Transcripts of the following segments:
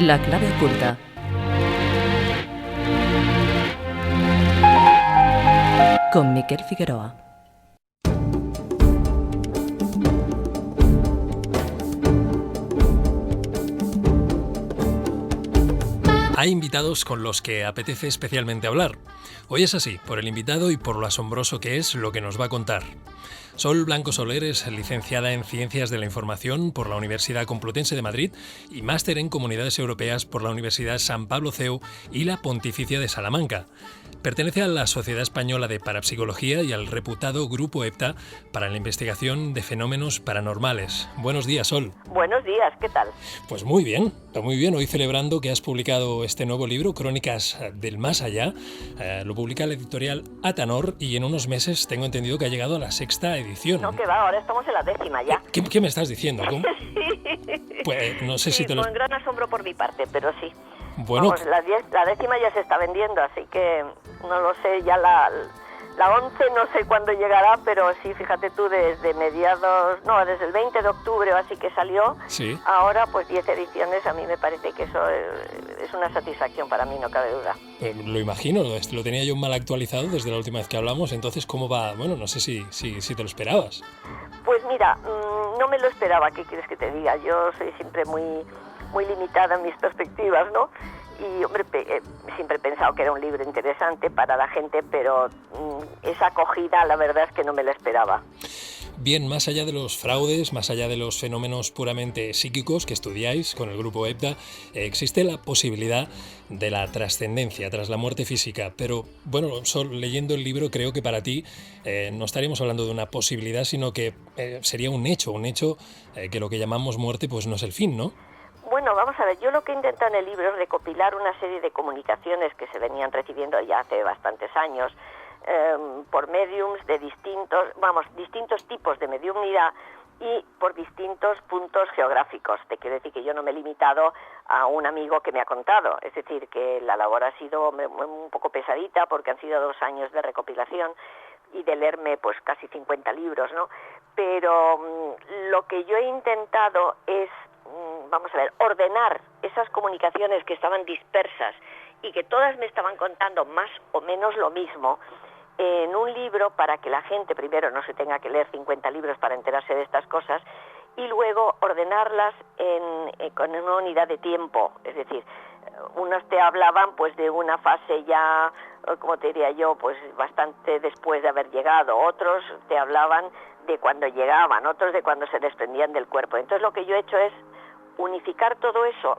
La clave oculta. Con Miquel Figueroa. Hay invitados con los que apetece especialmente hablar. Hoy es así, por el invitado y por lo asombroso que es lo que nos va a contar. Sol Blanco Soler es licenciada en Ciencias de la Información por la Universidad Complutense de Madrid y máster en Comunidades Europeas por la Universidad San Pablo CEU y la Pontificia de Salamanca. Pertenece a la Sociedad Española de Parapsicología y al reputado Grupo EPTA para la investigación de fenómenos paranormales. Buenos días, Sol. Buenos días, ¿qué tal? Pues muy bien. Hoy celebrando que has publicado este nuevo libro, Crónicas del Más Allá. Lo publica la editorial Atanor y en unos meses tengo entendido que ha llegado a la 6ª edición. No, que va, ahora estamos en la 10ª ya. ¿Qué me estás diciendo? Sí. Pues no sé si te lo... Con gran asombro por mi parte, pero sí. Bueno, vamos, la 10ª ya se está vendiendo, así que no lo sé, ya la 11 no sé cuándo llegará, pero sí, fíjate tú, desde el 20 de octubre o así que salió, sí. Ahora pues 10 ediciones, a mí me parece que eso es una satisfacción para mí, no cabe duda. Lo imagino, lo tenía yo mal actualizado desde la última vez que hablamos, entonces ¿cómo va? Bueno, no sé si te lo esperabas. Pues mira, no me lo esperaba, ¿qué quieres que te diga? Yo soy siempre muy limitada en mis perspectivas, ¿no? Y, hombre, siempre he pensado que era un libro interesante para la gente, pero esa acogida, la verdad es que no me la esperaba. Bien, más allá de los fraudes, más allá de los fenómenos puramente psíquicos que estudiáis con el grupo EPTA, existe la posibilidad de la trascendencia tras la muerte física. Pero, bueno, leyendo el libro creo que para ti no estaríamos hablando de una posibilidad, sino que sería un hecho que lo que llamamos muerte pues no es el fin, ¿no? Bueno, vamos a ver, yo lo que he intentado en el libro es recopilar una serie de comunicaciones que se venían recibiendo ya hace bastantes años por mediums de distintos tipos de mediumnidad y por distintos puntos geográficos. Te quiero decir que yo no me he limitado a un amigo que me ha contado, es decir, que la labor ha sido un poco pesadita porque han sido 2 años de recopilación y de leerme pues casi 50 libros, ¿no? Pero lo que yo he intentado es ordenar esas comunicaciones que estaban dispersas y que todas me estaban contando más o menos lo mismo en un libro para que la gente primero no se tenga que leer 50 libros para enterarse de estas cosas y luego ordenarlas con una unidad de tiempo. Es decir, unos te hablaban pues de una fase ya, como te diría yo, pues bastante después de haber llegado, otros te hablaban de cuando llegaban, otros de cuando se desprendían del cuerpo. Entonces lo que yo he hecho es unificar todo eso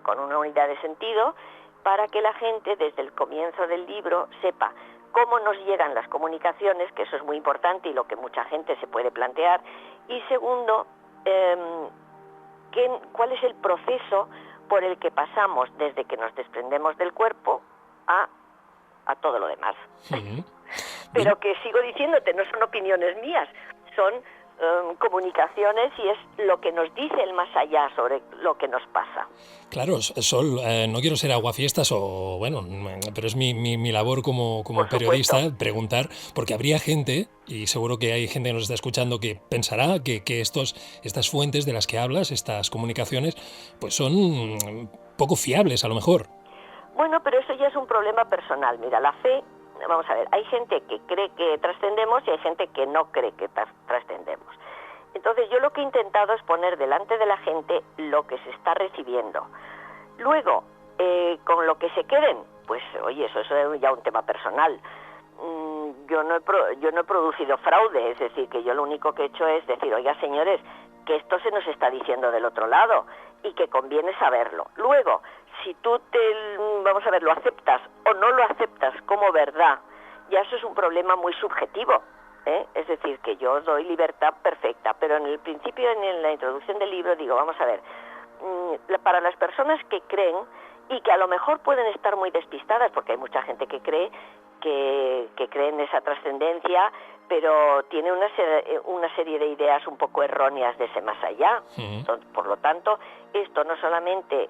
con una unidad de sentido para que la gente desde el comienzo del libro sepa cómo nos llegan las comunicaciones, que eso es muy importante y lo que mucha gente se puede plantear, y segundo, cuál es el proceso por el que pasamos desde que nos desprendemos del cuerpo a todo lo demás. Sí. Pero que sigo diciéndote, no son opiniones mías, son comunicaciones y es lo que nos dice el más allá sobre lo que nos pasa. Claro, Sol, no quiero ser aguafiestas pero es mi labor como periodista preguntar, porque habría gente, y seguro que hay gente que nos está escuchando que pensará que estas fuentes de las que hablas, estas comunicaciones, pues son poco fiables a lo mejor. Bueno, pero eso ya es un problema personal. Mira, la fe, vamos a ver, hay gente que cree que trascendemos y hay gente que no cree que trascendemos. Entonces yo lo que he intentado es poner delante de la gente lo que se está recibiendo. Luego, con lo que se queden, pues oye, eso es ya un tema personal. Yo no he producido fraude, es decir, que yo lo único que he hecho es decir, oiga señores, que esto se nos está diciendo del otro lado y que conviene saberlo. Luego, si tú lo aceptas o no lo aceptas como verdad, ya eso es un problema muy subjetivo, ¿eh? Es decir, que yo doy libertad perfecta, pero en el principio, en la introducción del libro, digo, vamos a ver, para las personas que creen y que a lo mejor pueden estar muy despistadas, porque hay mucha gente que cree en esa trascendencia, pero tiene una serie de ideas un poco erróneas de ese más allá. Entonces, por lo tanto, esto no solamente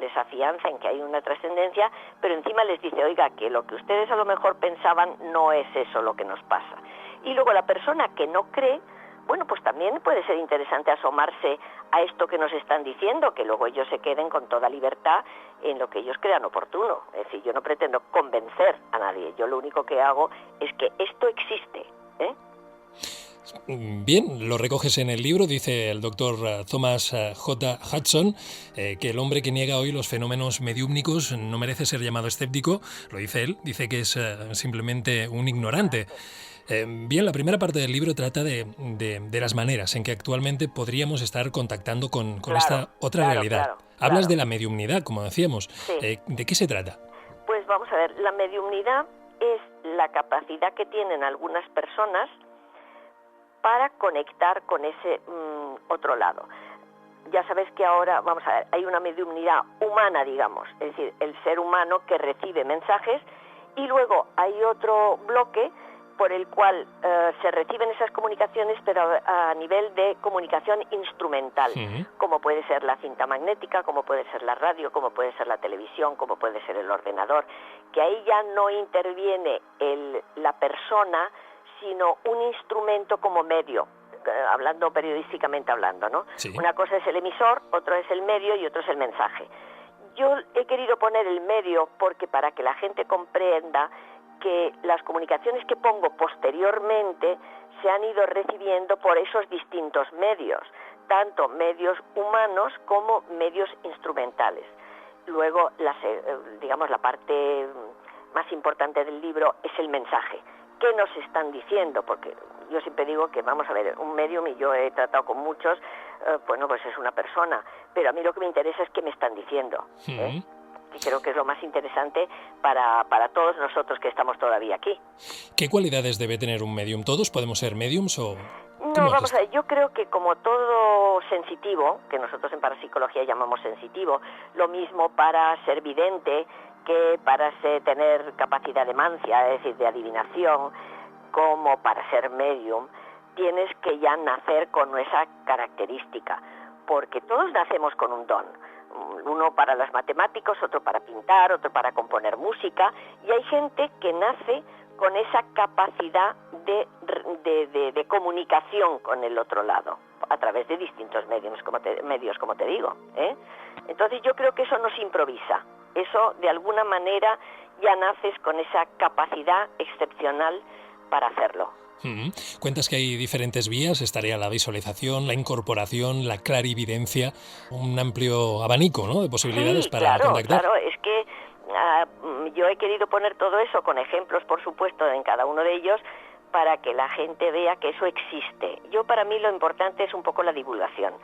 les afianza en que hay una trascendencia, pero encima les dice, oiga, que lo que ustedes a lo mejor pensaban no es eso lo que nos pasa. Y luego la persona que no cree, bueno, pues también puede ser interesante asomarse a esto que nos están diciendo, que luego ellos se queden con toda libertad en lo que ellos crean oportuno. Es decir, yo no pretendo convencer a nadie, yo lo único que hago es que esto existe, ¿eh? Bien, lo recoges en el libro, dice el doctor Thomas J. Hudson, que el hombre que niega hoy los fenómenos mediúmnicos no merece ser llamado escéptico, lo dice él, dice que es simplemente un ignorante. Bien, la primera parte del libro trata de las maneras en que actualmente podríamos estar contactando con esta otra realidad. Hablas de la mediumnidad, como decíamos. Sí. ¿De qué se trata? Pues vamos a ver, la mediumnidad es la capacidad que tienen algunas personas para conectar con ese otro lado. Ya sabes que ahora, vamos a ver, hay una mediumnidad humana, digamos, es decir, el ser humano que recibe mensajes, y luego hay otro bloque por el cual se reciben esas comunicaciones, pero a nivel de comunicación instrumental, como puede ser la cinta magnética, como puede ser la radio, como puede ser la televisión, como puede ser el ordenador, que ahí ya no interviene la persona, sino un instrumento como medio, hablando periodísticamente hablando, ¿no? Sí. Una cosa es el emisor, otro es el medio y otro es el mensaje. Yo he querido poner el medio porque para que la gente comprenda que las comunicaciones que pongo posteriormente se han ido recibiendo por esos distintos medios, tanto medios humanos como medios instrumentales. Luego, digamos, la parte más importante del libro es el mensaje. ¿Qué nos están diciendo? Porque yo siempre digo que, vamos a ver, un medium, y yo he tratado con muchos, bueno, pues es una persona, pero a mí lo que me interesa es qué me están diciendo, ¿eh? Y creo que es lo más interesante para todos nosotros que estamos todavía aquí. ¿Qué cualidades debe tener un medium? ¿Todos podemos ser mediums o...? No, vamos a ver, yo creo que como todo sensitivo, que nosotros en parapsicología llamamos sensitivo, lo mismo para ser vidente que para tener capacidad de mancia, es decir, de adivinación, como para ser medium, tienes que ya nacer con esa característica, porque todos nacemos con un don. Uno para los matemáticos, otro para pintar, otro para componer música, y hay gente que nace con esa capacidad de comunicación con el otro lado, a través de distintos medios, como te digo, ¿eh? Entonces yo creo que eso no se improvisa, eso de alguna manera ya naces con esa capacidad excepcional para hacerlo. Cuentas que hay diferentes vías, estaría la visualización, la incorporación, la clarividencia, un amplio abanico, ¿no?, de posibilidades para contactar. Claro, es que yo he querido poner todo eso con ejemplos, por supuesto, en cada uno de ellos, para que la gente vea que eso existe. Para mí lo importante es un poco la divulgación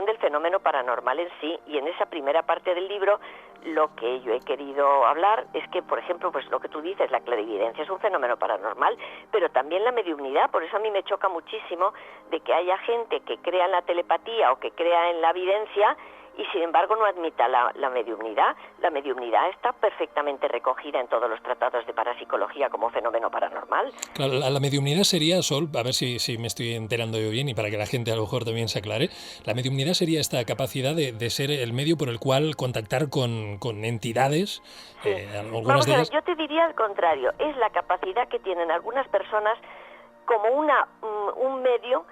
del fenómeno paranormal en sí, y en esa primera parte del libro lo que yo he querido hablar es que, por ejemplo, pues lo que tú dices, la clarividencia es un fenómeno paranormal, pero también la mediumnidad. Por eso a mí me choca muchísimo de que haya gente que crea en la telepatía o que crea en la evidencia y sin embargo no admita la mediumnidad. La mediumnidad está perfectamente recogida en todos los tratados de parapsicología como fenómeno paranormal. Claro, la mediumnidad sería, Sol, a ver si me estoy enterando yo bien y para que la gente a lo mejor también se aclare, la mediumnidad sería esta capacidad de ser el medio por el cual contactar con entidades, sí. Algunas de ellas... Yo te diría al contrario, es la capacidad que tienen algunas personas como un medio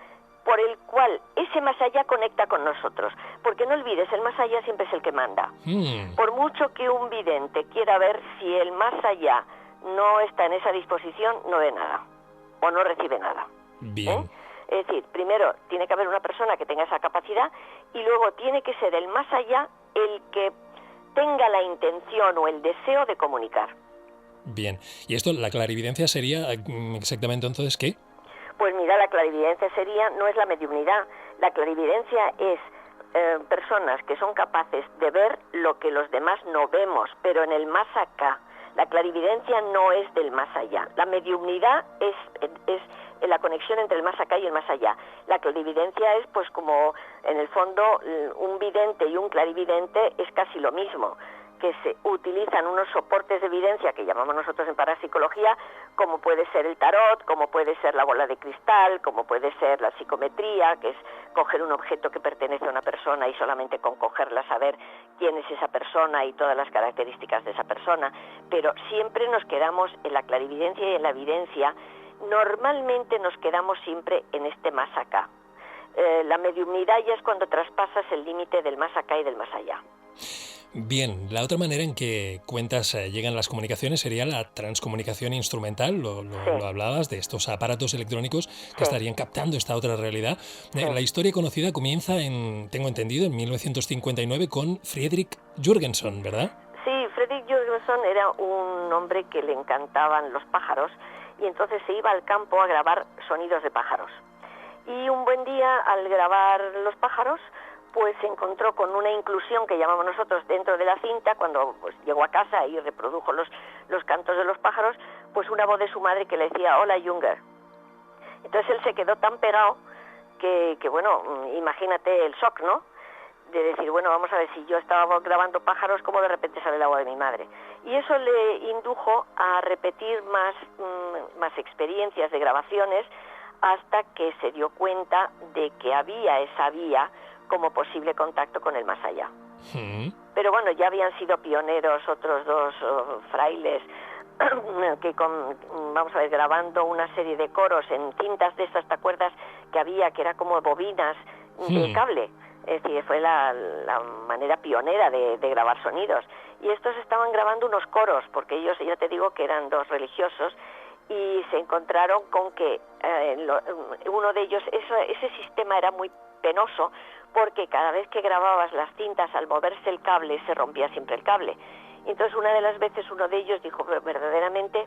por el cual ese más allá conecta con nosotros, porque no olvides, el más allá siempre es el que manda. Por mucho que un vidente quiera ver, si el más allá no está en esa disposición, no ve nada, o no recibe nada. Bien. Es decir, primero tiene que haber una persona que tenga esa capacidad, y luego tiene que ser el más allá el que tenga la intención o el deseo de comunicar. Bien. ¿Y esto, la clarividencia sería exactamente entonces qué? Pues mira, la clarividencia no es la mediumnidad. La clarividencia es personas que son capaces de ver lo que los demás no vemos, pero en el más acá. La clarividencia no es del más allá. La mediumnidad es la conexión entre el más acá y el más allá. La clarividencia es, pues, como en el fondo un vidente y un clarividente es casi lo mismo, que se utilizan unos soportes de evidencia que llamamos nosotros en parapsicología, como puede ser el tarot, como puede ser la bola de cristal, como puede ser la psicometría, que es coger un objeto que pertenece a una persona y solamente con cogerla saber quién es esa persona y todas las características de esa persona. Pero siempre nos quedamos en la clarividencia y en la evidencia, Normalmente nos quedamos siempre en este más acá. La mediumnidad ya es cuando traspasas el límite del más acá y del más allá. Bien, la otra manera en que cuentas llegan las comunicaciones sería la transcomunicación instrumental, lo hablabas, de estos aparatos electrónicos que estarían captando esta otra realidad. La historia conocida comienza, tengo entendido, en 1959 con Friedrich Jürgenson, ¿verdad? Sí, Friedrich Jürgenson era un hombre que le encantaban los pájaros y entonces se iba al campo a grabar sonidos de pájaros. Y un buen día, al grabar los pájaros, pues se encontró con una inclusión que llamamos nosotros dentro de la cinta. Cuando pues llegó a casa y reprodujo los cantos de los pájaros, pues una voz de su madre que le decía, hola Jünger. Entonces él se quedó tan pegado que bueno, imagínate el shock, ¿no? De decir, bueno, vamos a ver, si yo estaba grabando pájaros, ¿cómo de repente sale la voz de mi madre? Y eso le indujo a repetir más experiencias de grabaciones hasta que se dio cuenta de que había esa vía como posible contacto con el más allá. Pero bueno, ya habían sido pioneros otros dos frailes que vamos a ver, grabando una serie de coros en cintas de estas, ¿te acuerdas? Que había, que era como bobinas de cable. Es decir, fue la manera pionera de grabar sonidos. Y estos estaban grabando unos coros, porque ellos, ya te digo, que eran dos religiosos, y se encontraron con que uno de ellos, ese sistema era muy penoso, porque cada vez que grababas las cintas, al moverse el cable, se rompía siempre el cable. Entonces, una de las veces, uno de ellos dijo, verdaderamente,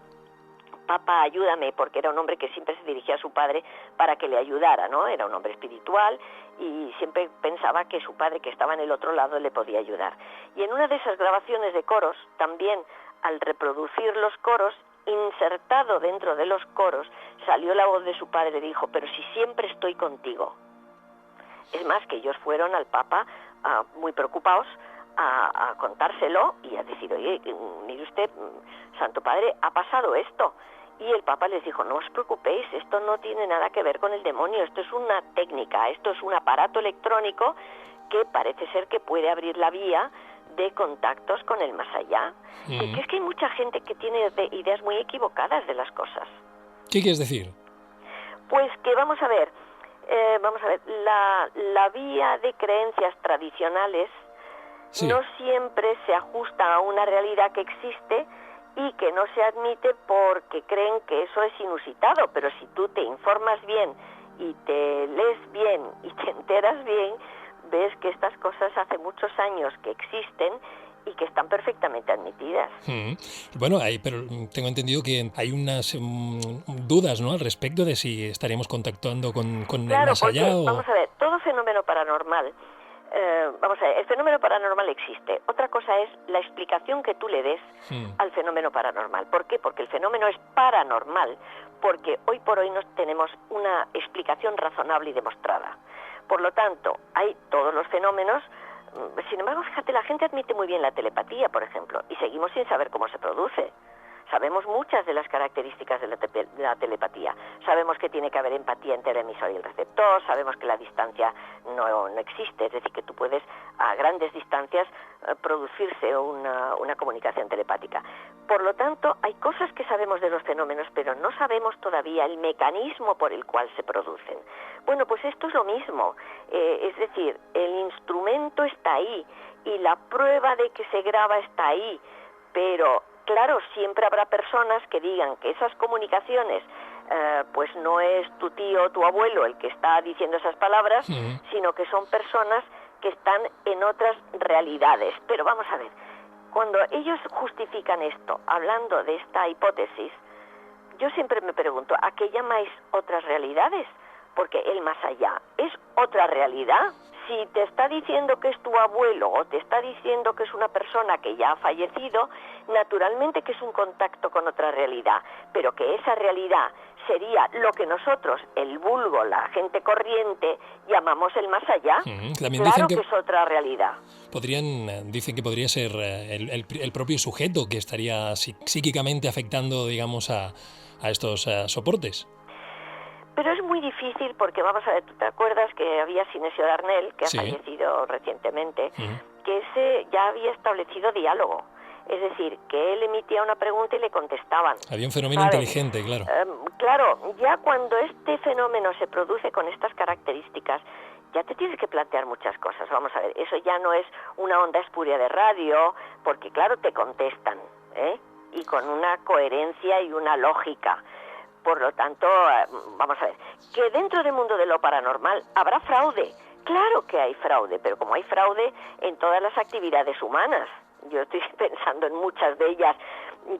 papá, ayúdame, porque era un hombre que siempre se dirigía a su padre para que le ayudara, ¿no? Era un hombre espiritual y siempre pensaba que su padre, que estaba en el otro lado, le podía ayudar. Y en una de esas grabaciones de coros, también, al reproducir los coros, insertado dentro de los coros, salió la voz de su padre y dijo, pero si siempre estoy contigo. Es más, que ellos fueron al Papa muy preocupados a contárselo y a decir, oye, mire usted, Santo Padre, ha pasado esto. Y el Papa les dijo, no os preocupéis, esto no tiene nada que ver con el demonio, esto es una técnica, esto es un aparato electrónico que parece ser que puede abrir la vía de contactos con el más allá. Y que es que hay mucha gente que tiene ideas muy equivocadas de las cosas. ¿Qué quieres decir? Pues que vamos a ver, la vía de creencias tradicionales no siempre se ajusta a una realidad que existe y que no se admite porque creen que eso es inusitado, pero si tú te informas bien y te lees bien y te enteras bien, ves que estas cosas hace muchos años que existen y que están perfectamente admitidas. Bueno, pero tengo entendido que hay unas dudas, ¿no?, al respecto de si estaríamos contactando con el más allá. Porque, vamos a ver, todo fenómeno paranormal, el fenómeno paranormal existe. Otra cosa es la explicación que tú le des al fenómeno paranormal. ¿Por qué? Porque el fenómeno es paranormal, porque hoy por hoy no tenemos una explicación razonable y demostrada. Por lo tanto, hay todos los fenómenos. Sin embargo, fíjate, la gente admite muy bien la telepatía, por ejemplo, y seguimos sin saber cómo se produce. Sabemos muchas de las características de la telepatía. Sabemos que tiene que haber empatía entre el emisor y el receptor, sabemos que la distancia no existe, es decir, que tú puedes a grandes distancias producirse una comunicación telepática. Por lo tanto, hay cosas que sabemos de los fenómenos, pero no sabemos todavía el mecanismo por el cual se producen. Bueno, pues esto es lo mismo, es decir, el instrumento está ahí y la prueba de que se graba está ahí, pero claro, siempre habrá personas que digan que esas comunicaciones, pues no es tu tío o tu abuelo el que está diciendo esas palabras, sino que son personas que están en otras realidades. Pero vamos a ver, cuando ellos justifican esto, hablando de esta hipótesis, yo siempre me pregunto, ¿a qué llamáis otras realidades? Porque el más allá es otra realidad. Si te está diciendo que es tu abuelo o te está diciendo que es una persona que ya ha fallecido, naturalmente que es un contacto con otra realidad, pero que esa realidad sería lo que nosotros, el vulgo, la gente corriente, llamamos el más allá. También claro dicen que es otra realidad. Dicen que podría ser el propio sujeto que estaría psíquicamente afectando, digamos, a estos soportes. Pero es muy difícil porque, vamos a ver, ¿tú te acuerdas que había Sinesio Darnell, que ha fallecido recientemente, que ese ya había establecido diálogo? Es decir, que él emitía una pregunta y le contestaban. Había un fenómeno ¿sabes? inteligente, claro. Claro, ya cuando este fenómeno se produce con estas características, ya te tienes que plantear muchas cosas. Vamos a ver, eso ya no es una onda espuria de radio, porque claro, te contestan, ¿eh? Y con una coherencia y una lógica. Por lo tanto, vamos a ver, que dentro del mundo de lo paranormal habrá fraude. Claro que hay fraude, pero como hay fraude en todas las actividades humanas. Yo estoy pensando en muchas de ellas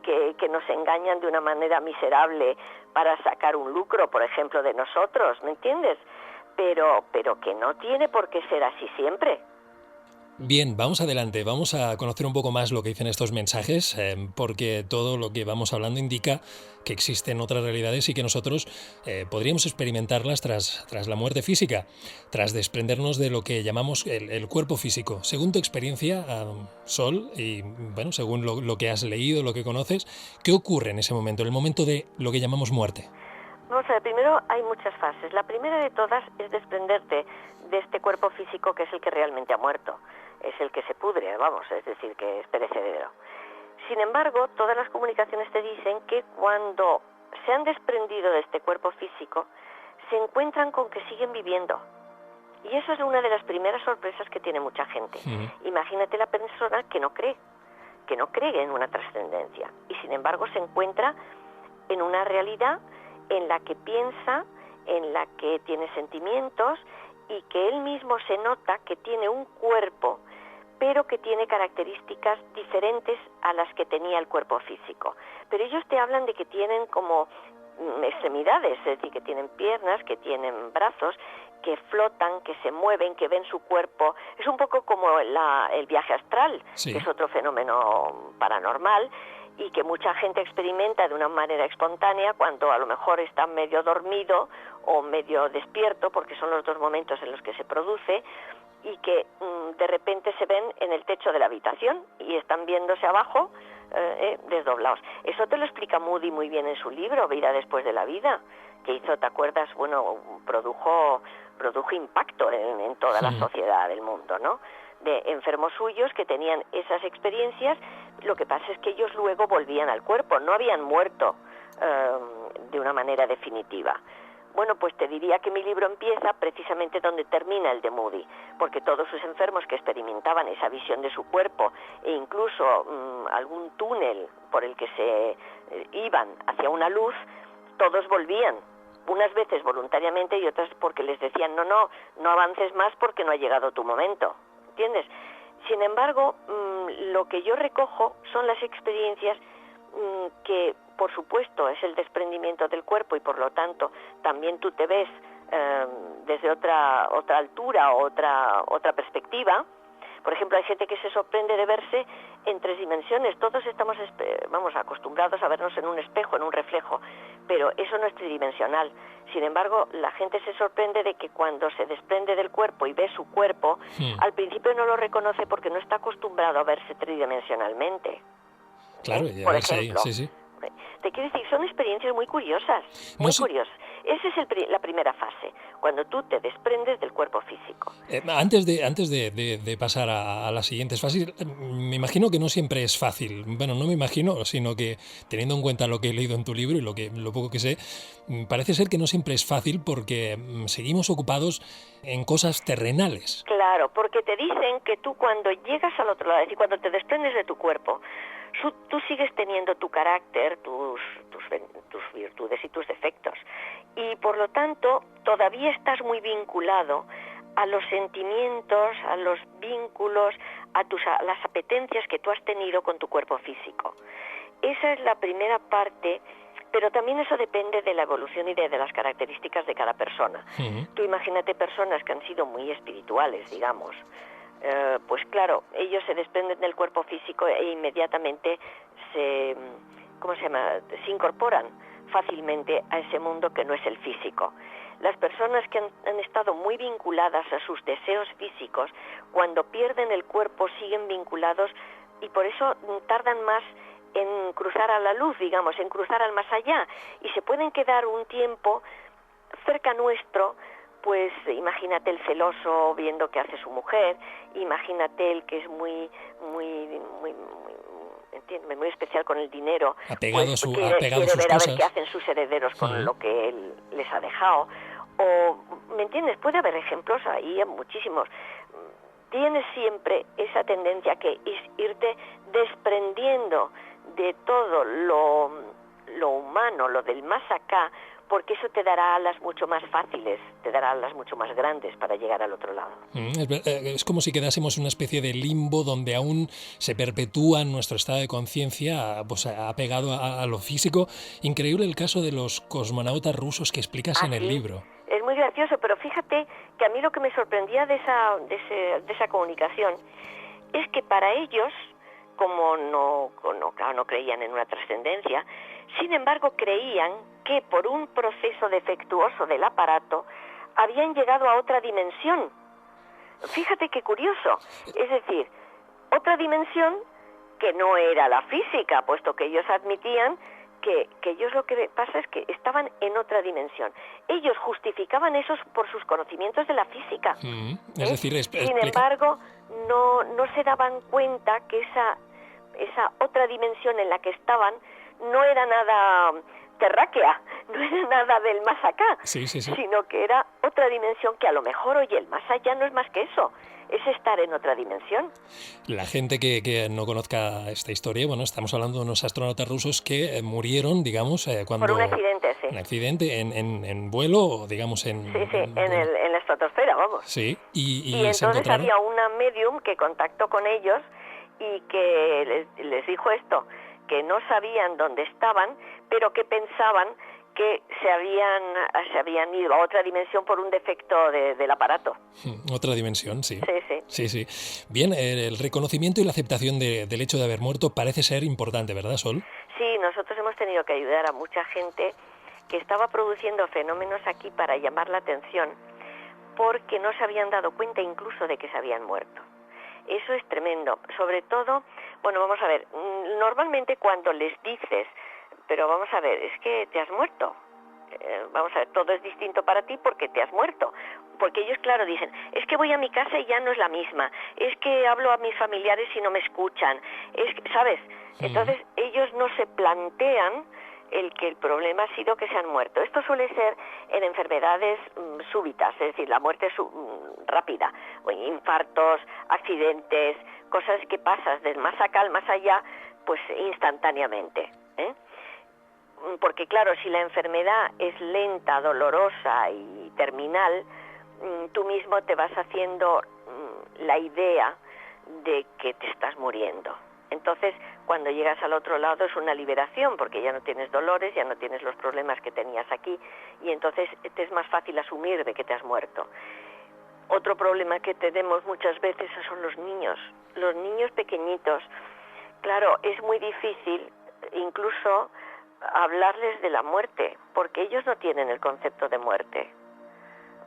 que nos engañan de una manera miserable para sacar un lucro, por ejemplo, de nosotros, ¿me entiendes? Pero que no tiene por qué ser así siempre. Bien, vamos adelante, vamos a conocer un poco más lo que dicen estos mensajes, porque todo lo que vamos hablando indica que existen otras realidades y que nosotros podríamos experimentarlas tras la muerte física, tras desprendernos de lo que llamamos el cuerpo físico. Según tu experiencia, Sol, y bueno, según lo que has leído, lo que conoces, ¿qué ocurre en ese momento, en el momento de lo que llamamos muerte? Vamos a ver, primero hay muchas fases. La primera de todas es desprenderte de este cuerpo físico que es el que realmente ha muerto. Es el que se pudre, vamos, es decir, que es perecedero. Sin embargo, todas las comunicaciones te dicen que cuando se han desprendido de este cuerpo físico, se encuentran con que siguen viviendo. Y esa es una de las primeras sorpresas que tiene mucha gente. Imagínate la persona que no cree en una trascendencia. Y sin embargo se encuentra en una realidad en la que piensa, en la que tiene sentimientos y que él mismo se nota que tiene un cuerpo, pero que tiene características diferentes a las que tenía el cuerpo físico. Pero ellos te hablan de que tienen como extremidades, es decir, que tienen piernas, que tienen brazos, que flotan, que se mueven, que ven su cuerpo. Es un poco como el viaje astral, sí, que es otro fenómeno paranormal, y que mucha gente experimenta de una manera espontánea cuando a lo mejor está medio dormido o medio despierto, porque son los dos momentos en los que se produce, y que de repente se ven en el techo de la habitación y están viéndose abajo desdoblados. Eso te lo explica Moody muy bien en su libro, Vida después de la vida, que hizo, ¿te acuerdas? Bueno, produjo impacto en toda la sociedad del mundo, ¿no? De enfermos suyos que tenían esas experiencias. Lo que pasa es que ellos luego volvían al cuerpo, no habían muerto de una manera definitiva. Bueno, pues te diría que mi libro empieza precisamente donde termina el de Moody, porque todos sus enfermos que experimentaban esa visión de su cuerpo e incluso algún túnel por el que se iban hacia una luz, todos volvían, unas veces voluntariamente y otras porque les decían no avances más porque no ha llegado tu momento, ¿entiendes? Sin embargo, lo que yo recojo son las experiencias que, por supuesto, es el desprendimiento del cuerpo y, por lo tanto, también tú te ves desde otra altura, otra perspectiva. Por ejemplo, hay gente que se sorprende de verse en 3 dimensiones. Todos estamos acostumbrados a vernos en un espejo, en un reflejo, pero eso no es tridimensional. Sin embargo, la gente se sorprende de que cuando se desprende del cuerpo y ve su cuerpo, al principio no lo reconoce porque no está acostumbrado a verse tridimensionalmente. Claro, por ejemplo. Sí. Te quiero decir, son experiencias muy curiosas, curiosas. Esa es la primera fase, cuando tú te desprendes del cuerpo físico. Antes de pasar a las siguientes fases, me imagino que no siempre es fácil. Bueno, no me imagino, sino que teniendo en cuenta lo que he leído en tu libro y lo poco que sé, parece ser que no siempre es fácil porque seguimos ocupados en cosas terrenales. Claro, porque te dicen que tú cuando llegas al otro lado, es decir, cuando te desprendes de tu cuerpo, tú sigues teniendo tu carácter, tus virtudes y tus defectos. Y por lo tanto, todavía estás muy vinculado a los sentimientos, a los vínculos, a las apetencias que tú has tenido con tu cuerpo físico. Esa es la primera parte, pero también eso depende de la evolución y de las características de cada persona. Tú imagínate personas que han sido muy espirituales, digamos. Pues claro, ellos se desprenden del cuerpo físico e inmediatamente se incorporan fácilmente a ese mundo que no es el físico. Las personas que han estado muy vinculadas a sus deseos físicos, cuando pierden el cuerpo siguen vinculados y por eso tardan más en cruzar a la luz, digamos, en cruzar al más allá, y se pueden quedar un tiempo cerca nuestro. Pues imagínate el celoso viendo qué hace su mujer, imagínate el que es muy muy especial con el dinero, apegado pues apegado a quiere sus ver a ver cosas. qué hacen sus herederos con lo que él les ha dejado. O, ¿me entiendes? Puede haber ejemplos ahí, muchísimos. Tienes siempre esa tendencia que es irte desprendiendo de todo lo humano, lo del más acá, porque eso te dará alas mucho más fáciles, te dará alas mucho más grandes para llegar al otro lado. Es como si quedásemos en una especie de limbo donde aún se perpetúa nuestro estado de conciencia pues, apegado a lo físico. Increíble el caso de los cosmonautas rusos que explicas en el libro. Es muy gracioso, pero fíjate que a mí lo que me sorprendía de esa comunicación es que para ellos, como no creían en una trascendencia, sin embargo creían que por un proceso defectuoso del aparato habían llegado a otra dimensión. Fíjate qué curioso, es decir, otra dimensión que no era la física, puesto que ellos admitían que ellos lo que pasa es que estaban en otra dimensión. Ellos justificaban eso por sus conocimientos de la física. Es decir, sin embargo, no se daban cuenta que esa otra dimensión en la que estaban no era nada terráquea, no era nada del más acá, sino que era otra dimensión que a lo mejor, oye, el más allá no es más que eso, es estar en otra dimensión. La gente que no conozca esta historia, bueno, estamos hablando de unos astronautas rusos que murieron, digamos, cuando... Por un accidente, sí. Un accidente en vuelo, digamos, en la estratosfera, vamos. Sí, y entonces había una medium que contactó con ellos y que les dijo esto, que no sabían dónde estaban, pero que pensaban que se habían ido a otra dimensión por un defecto del aparato. Otra dimensión, sí. Sí. Bien, el reconocimiento y la aceptación del hecho de haber muerto parece ser importante, ¿verdad, Sol? Sí, nosotros hemos tenido que ayudar a mucha gente que estaba produciendo fenómenos aquí para llamar la atención, porque no se habían dado cuenta incluso de que se habían muerto. Eso es tremendo. Sobre todo, bueno, vamos a ver, normalmente cuando les dices, pero vamos a ver, es que te has muerto. Vamos a ver, todo es distinto para ti porque te has muerto. Porque ellos, claro, dicen, es que voy a mi casa y ya no es la misma. Es que hablo a mis familiares y no me escuchan. ¿Sabes? Entonces, ellos no se plantean que el problema ha sido que se han muerto. Esto suele ser en enfermedades súbitas, es decir, la muerte rápida, o infartos, accidentes, cosas que pasas del más acá al más allá, pues instantáneamente, Porque claro, si la enfermedad es lenta, dolorosa y terminal, tú mismo te vas haciendo la idea de que te estás muriendo. Entonces, cuando llegas al otro lado es una liberación, porque ya no tienes dolores, ya no tienes los problemas que tenías aquí, y entonces te es más fácil asumir de que te has muerto. Otro problema que tenemos muchas veces son los niños pequeñitos. Claro, es muy difícil incluso hablarles de la muerte, porque ellos no tienen el concepto de muerte.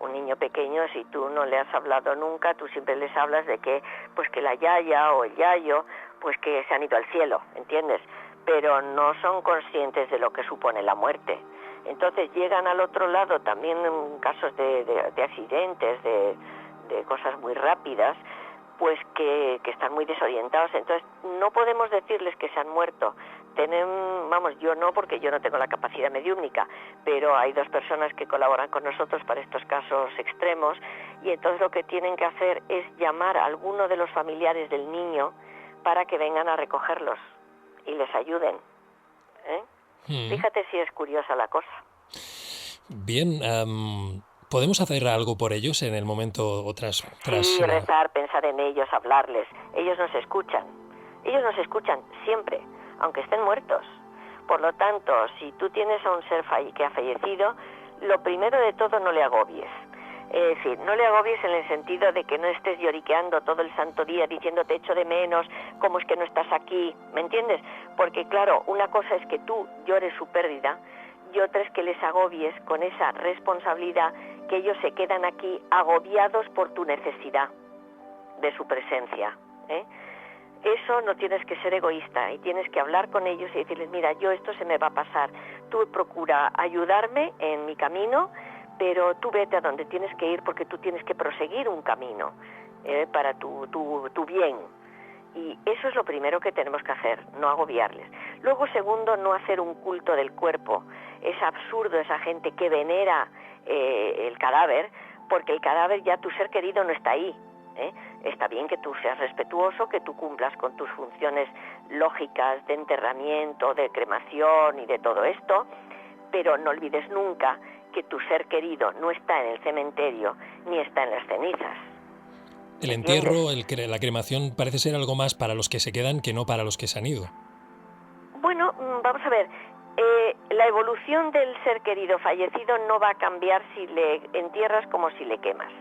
Un niño pequeño, si tú no le has hablado nunca, tú siempre les hablas de que, pues que la yaya o el yayo, pues que se han ido al cielo, ¿entiendes? Pero no son conscientes de lo que supone la muerte. Entonces llegan al otro lado también en casos de accidentes, de cosas muy rápidas, pues que están muy desorientados. Entonces no podemos decirles que se han muerto. Yo no, porque yo no tengo la capacidad mediúmnica, pero hay 2 personas que colaboran con nosotros para estos casos extremos, y entonces lo que tienen que hacer es llamar a alguno de los familiares del niño para que vengan a recogerlos y les ayuden. Fíjate si es curiosa la cosa. Bien, ¿podemos hacer algo por ellos en el momento Sí, rezar, pensar en ellos, hablarles. Ellos nos escuchan siempre, aunque estén muertos. Por lo tanto, si tú tienes a un ser que ha fallecido, lo primero de todo, no le agobies. Es decir, no le agobies en el sentido de que no estés lloriqueando todo el santo día diciendo te echo de menos, cómo es que no estás aquí, ¿me entiendes? Porque claro, una cosa es que tú llores su pérdida y otra es que les agobies con esa responsabilidad, que ellos se quedan aquí agobiados por tu necesidad de su presencia, Eso no, tienes que ser egoísta y tienes que hablar con ellos y decirles, mira, esto se me va a pasar, tú procura ayudarme en mi camino, pero tú vete a donde tienes que ir, porque tú tienes que proseguir un camino para tu bien. Y eso es lo primero que tenemos que hacer, no agobiarles. Luego, segundo, no hacer un culto del cuerpo. Es absurdo esa gente que venera el cadáver, porque el cadáver ya tu ser querido no está ahí. Está bien que tú seas respetuoso, que tú cumplas con tus funciones lógicas de enterramiento, de cremación y de todo esto, pero no olvides nunca que tu ser querido no está en el cementerio ni está en las cenizas. El entierro, la cremación parece ser algo más para los que se quedan que no para los que se han ido. Bueno, vamos a ver. La evolución del ser querido fallecido no va a cambiar si le entierras como si le quemas.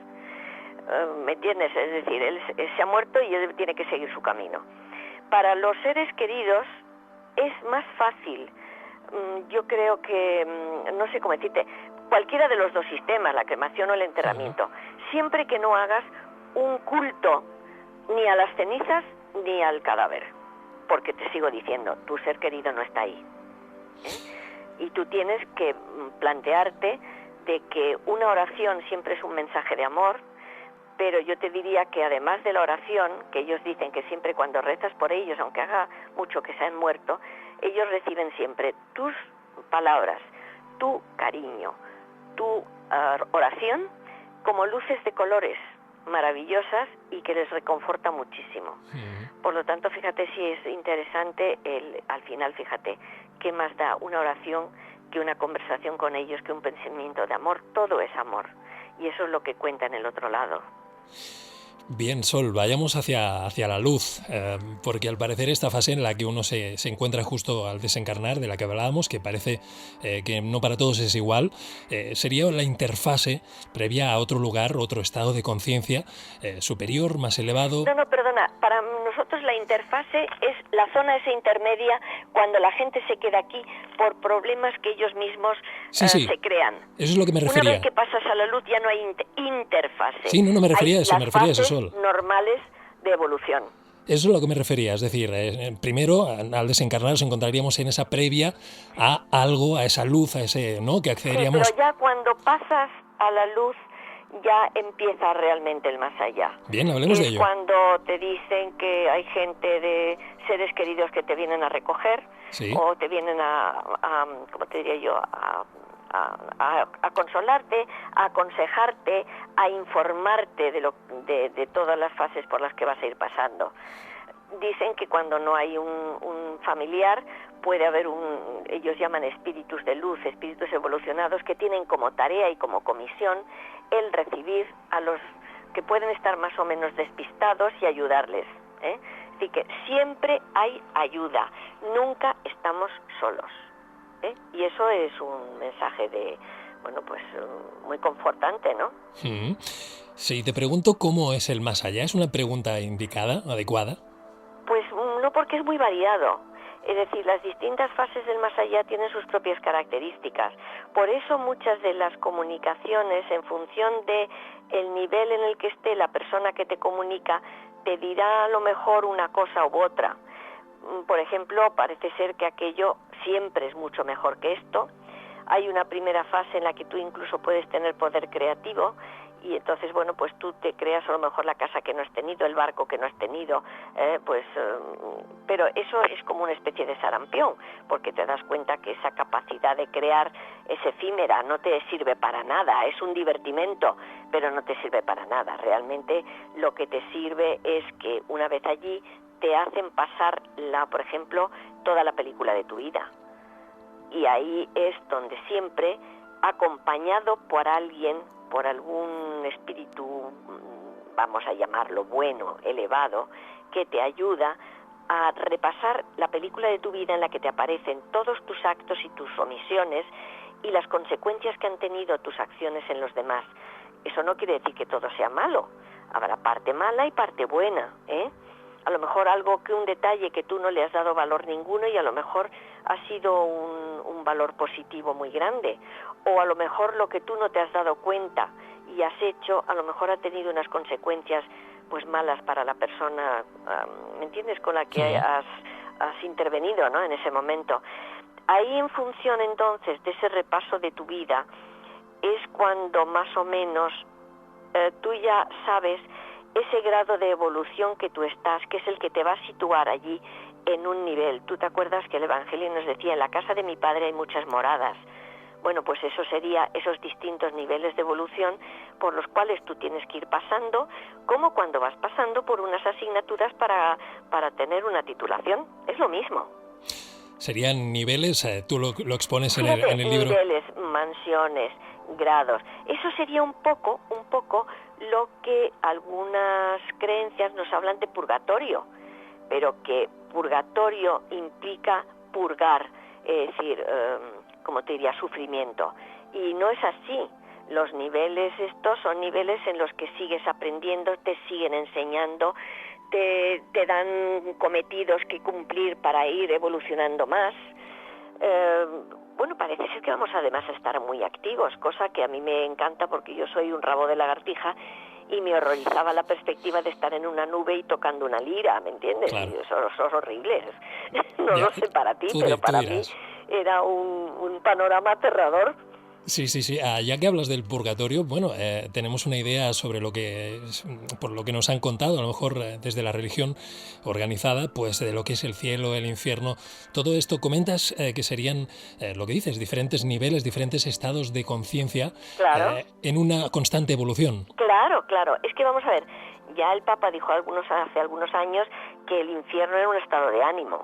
¿Me entiendes? Es decir, él se ha muerto y él tiene que seguir su camino. Para los seres queridos es más fácil. Yo creo que, no sé cómo decirte, cualquiera de los dos sistemas, la cremación o el enterramiento, siempre que no hagas un culto ni a las cenizas ni al cadáver, porque te sigo diciendo, tu ser querido no está ahí. Y tú tienes que plantearte de que una oración siempre es un mensaje de amor, pero yo te diría que además de la oración, que ellos dicen que siempre cuando rezas por ellos, aunque haga mucho que se han muerto, ellos reciben siempre tus palabras, tu cariño, tu oración, como luces de colores maravillosas y que les reconforta muchísimo. Por lo tanto, fíjate si es interesante, al final, fíjate, ¿qué más da una oración que una conversación con ellos, que un pensamiento de amor? Todo es amor, y eso es lo que cuenta en el otro lado. Bien, Sol, vayamos hacia la luz, porque al parecer esta fase en la que uno se encuentra justo al desencarnar, de la que hablábamos, que parece que no para todos es igual, sería la interfase previa a otro lugar, otro estado de conciencia superior, más elevado. No, perdona, para nosotros la interfase es la zona esa intermedia cuando la gente se queda aquí por problemas que ellos mismos se crean. Eso es lo que me refería. Una vez que pasas a la luz ya no hay interfase. Sí, no me refería a eso, me refería a eso, Sol. Normales de evolución. Eso es lo que me refería, es decir, primero al desencarnar nos encontraríamos en esa previa a algo, a esa luz, a ese, ¿no?, que accederíamos. Sí, pero ya cuando pasas a la luz ya empieza realmente el más allá. Bien, hablemos de ello. Cuando te dicen que hay gente de seres queridos que te vienen a recoger, sí, o te vienen ¿cómo te diría yo?, a consolarte, a aconsejarte, a informarte de todas las fases por las que vas a ir pasando. Dicen que cuando no hay un familiar puede haber ellos llaman espíritus de luz, espíritus evolucionados que tienen como tarea y como comisión el recibir a los que pueden estar más o menos despistados y ayudarles. Así que siempre hay ayuda, nunca estamos solos. Y eso es un mensaje muy confortante, ¿no? Sí, te pregunto cómo es el más allá. ¿Es una pregunta indicada, adecuada? Pues no, porque es muy variado. Es decir, las distintas fases del más allá tienen sus propias características. Por eso muchas de las comunicaciones, en función de el nivel en el que esté la persona que te comunica, te dirá a lo mejor una cosa u otra. Por ejemplo, parece ser que aquello siempre es mucho mejor que esto. Hay una primera fase en la que tú incluso puedes tener poder creativo y entonces, pues tú te creas a lo mejor la casa que no has tenido, el barco que no has tenido, pero eso es como una especie de sarampión, porque te das cuenta que esa capacidad de crear es efímera, no te sirve para nada, es un divertimento, pero no te sirve para nada. Realmente lo que te sirve es que una vez allí te hacen pasar, por ejemplo, toda la película de tu vida. Y ahí es donde siempre, acompañado por alguien, por algún espíritu, vamos a llamarlo bueno, elevado, que te ayuda a repasar la película de tu vida en la que te aparecen todos tus actos y tus omisiones y las consecuencias que han tenido tus acciones en los demás. Eso no quiere decir que todo sea malo. Habrá parte mala y parte buena, A lo mejor un detalle que tú no le has dado valor ninguno y a lo mejor ha sido un valor positivo muy grande. O a lo mejor lo que tú no te has dado cuenta y has hecho, a lo mejor ha tenido unas consecuencias pues malas para la persona, ¿me entiendes?, con la que has intervenido, ¿no?, en ese momento. Ahí, en función entonces de ese repaso de tu vida, es cuando más o menos tú ya sabes ese grado de evolución que tú estás, que es el que te va a situar allí en un nivel. Tú te acuerdas que el Evangelio nos decía, en la casa de mi Padre hay muchas moradas. Bueno, pues eso sería esos distintos niveles de evolución por los cuales tú tienes que ir pasando, como cuando vas pasando por unas asignaturas para tener una titulación. Es lo mismo. Serían niveles, tú lo expones en Fíjate, el libro. niveles, mansiones, grados. Eso sería un poco lo que algunas creencias nos hablan de purgatorio, pero que purgatorio implica purgar, es decir, como te diría, sufrimiento. Y no es así. Los niveles estos son niveles en los que sigues aprendiendo, te siguen enseñando, te dan cometidos que cumplir para ir evolucionando más. Bueno, parece ser que vamos además a estar muy activos, cosa que a mí me encanta porque yo soy un rabo de lagartija y me horrorizaba la perspectiva de estar en una nube y tocando una lira, ¿me entiendes? Claro. Y eso es horrible. No Ya, lo sé para ti, pero para mí era un panorama aterrador. Sí. Ya que hablas del purgatorio, bueno, tenemos una idea sobre por lo que nos han contado, a lo mejor desde la religión organizada, pues de lo que es el cielo, el infierno. Todo esto comentas que serían, lo que dices, diferentes niveles, diferentes estados de conciencia, Claro. En una constante evolución. Claro. Es que vamos a ver, ya el Papa dijo hace algunos años que el infierno era un estado de ánimo,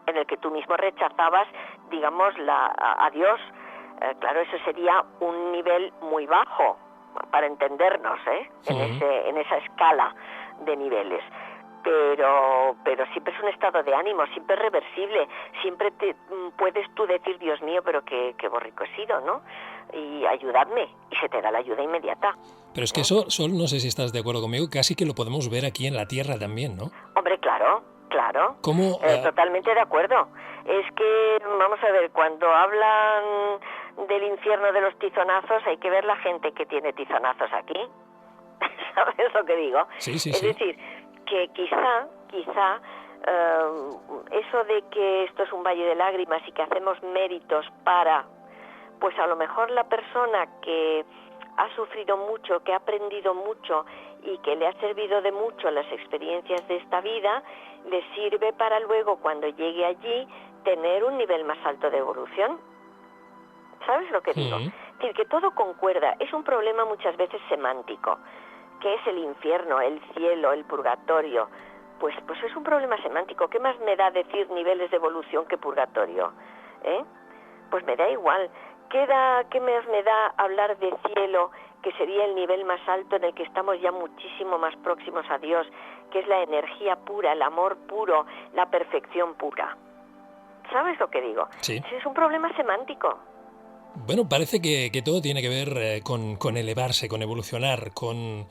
en el que tú mismo rechazabas, digamos, a Dios. Claro, eso sería un nivel muy bajo, para entendernos, en esa escala de niveles. Pero siempre es un estado de ánimo, siempre es reversible, siempre puedes tú decir, Dios mío, pero qué borrico he sido, ¿no? Y ayudadme, y se te da la ayuda inmediata. Pero es que eso, Sol, no sé si estás de acuerdo conmigo, casi que lo podemos ver aquí en la Tierra también, ¿no? Hombre, claro. ¿Cómo? Totalmente de acuerdo. Es que, vamos a ver, cuando hablan del infierno de los tizonazos, hay que ver la gente que tiene tizonazos aquí. ¿Sabes lo que digo? Sí. Es decir, que quizá eso de que esto es un valle de lágrimas y que hacemos méritos para, pues a lo mejor la persona que ha sufrido mucho, que ha aprendido mucho y que le ha servido de mucho las experiencias de esta vida, le sirve para luego, cuando llegue allí, tener un nivel más alto de evolución. ¿Sabes lo que digo? Es decir, que todo concuerda. Es un problema muchas veces semántico. ¿Qué es el infierno, el cielo, el purgatorio? Pues es un problema semántico. ¿Qué más me da decir niveles de evolución que purgatorio? Pues me da igual. ¿Qué más me da hablar de cielo, que sería el nivel más alto en el que estamos ya muchísimo más próximos a Dios, que es la energía pura, el amor puro, la perfección pura? ¿Sabes lo que digo? Sí. Es un problema semántico. Bueno, parece que todo tiene que ver con elevarse, con evolucionar, con...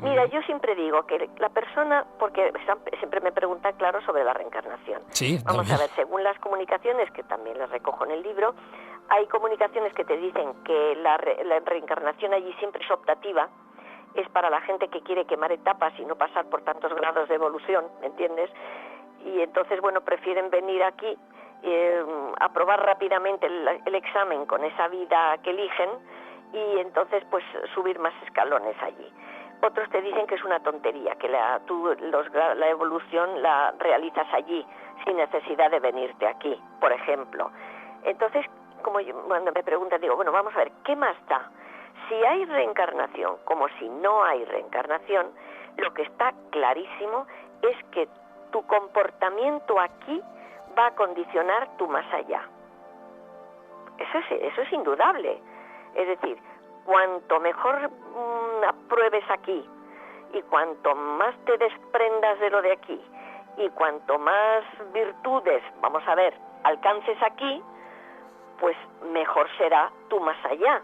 Mira, yo siempre digo que la persona, porque siempre me preguntan, claro, sobre la reencarnación. Sí, Vamos también. a ver, según las comunicaciones, que también las recojo en el libro, hay comunicaciones que te dicen que la reencarnación allí siempre es optativa, es para la gente que quiere quemar etapas y no pasar por tantos grados de evolución, ¿me entiendes? Y entonces, bueno, prefieren venir aquí, aprobar rápidamente el examen con esa vida que eligen y entonces pues subir más escalones allí. Otros te dicen que es una tontería, que la evolución la realizas allí sin necesidad de venirte aquí, por ejemplo. Entonces, cuando me preguntan, digo, bueno, vamos a ver, ¿qué más da? Si hay reencarnación como si no hay reencarnación, lo que está clarísimo es que tu comportamiento aquí va a condicionar tu más allá. Eso es indudable. Es decir, cuanto mejor apruebes aquí y cuanto más te desprendas de lo de aquí y cuanto más virtudes, vamos a ver, alcances aquí, pues mejor será tu más allá.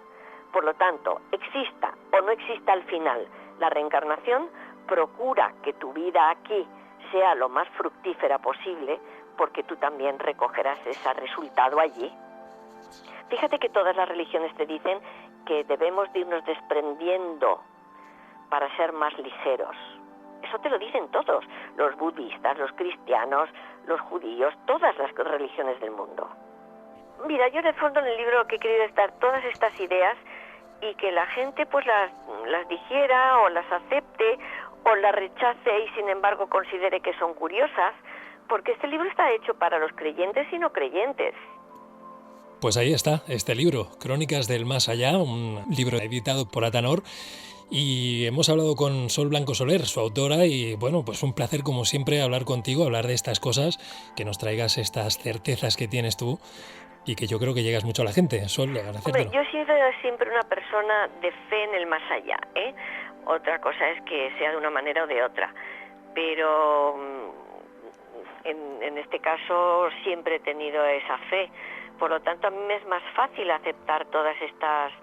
Por lo tanto, exista o no exista al final la reencarnación, procura que tu vida aquí sea lo más fructífera posible, porque tú también recogerás ese resultado allí. Fíjate que todas las religiones te dicen que debemos de irnos desprendiendo para ser más ligeros. Eso te lo dicen todos, los budistas, los cristianos, los judíos, todas las religiones del mundo. Mira, yo en el fondo en el libro lo que he querido es dar todas estas ideas y que la gente pues las digiera o las acepte o las rechace y sin embargo considere que son curiosas, porque este libro está hecho para los creyentes y no creyentes. Pues ahí está, este libro, Crónicas del Más Allá, un libro editado por Atanor. Y hemos hablado con Sol Blanco Soler, su autora, y bueno, pues un placer como siempre hablar contigo, hablar de estas cosas, que nos traigas estas certezas que tienes tú y que yo creo que llegas mucho a la gente. Sol, agradecértelo. Hombre, yo he sido siempre una persona de fe en el más allá, ¿eh? Otra cosa es que sea de una manera o de otra, pero en este caso siempre he tenido esa fe. Por lo tanto, a mí me es más fácil aceptar todas estas,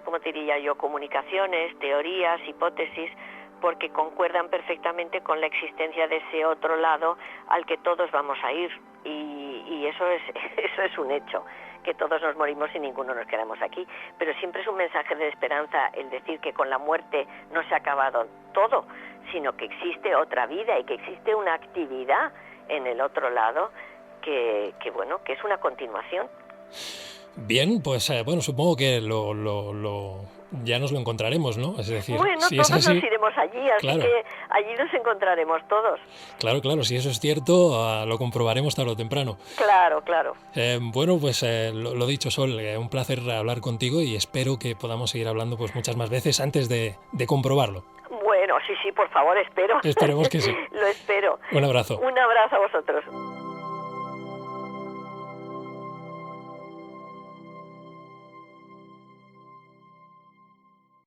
¿cómo te diría yo?, comunicaciones, teorías, hipótesis, porque concuerdan perfectamente con la existencia de ese otro lado al que todos vamos a ir. Y eso es un hecho, que todos nos morimos y ninguno nos quedamos aquí. Pero siempre es un mensaje de esperanza el decir que con la muerte no se ha acabado todo, sino que existe otra vida y que existe una actividad en el otro lado que bueno, que es una continuación. Bien, pues bueno, supongo que ya nos lo encontraremos, ¿no? Es decir, bueno, si todos es así, nos iremos allí, así claro. que allí nos encontraremos todos. Claro, si eso es cierto, lo comprobaremos tarde o temprano. Claro. Bueno, pues lo dicho, Sol, un placer hablar contigo y espero que podamos seguir hablando pues muchas más veces antes de comprobarlo. Bueno, sí, por favor, espero. Esperemos que sí. Lo espero. Un abrazo. Un abrazo a vosotros.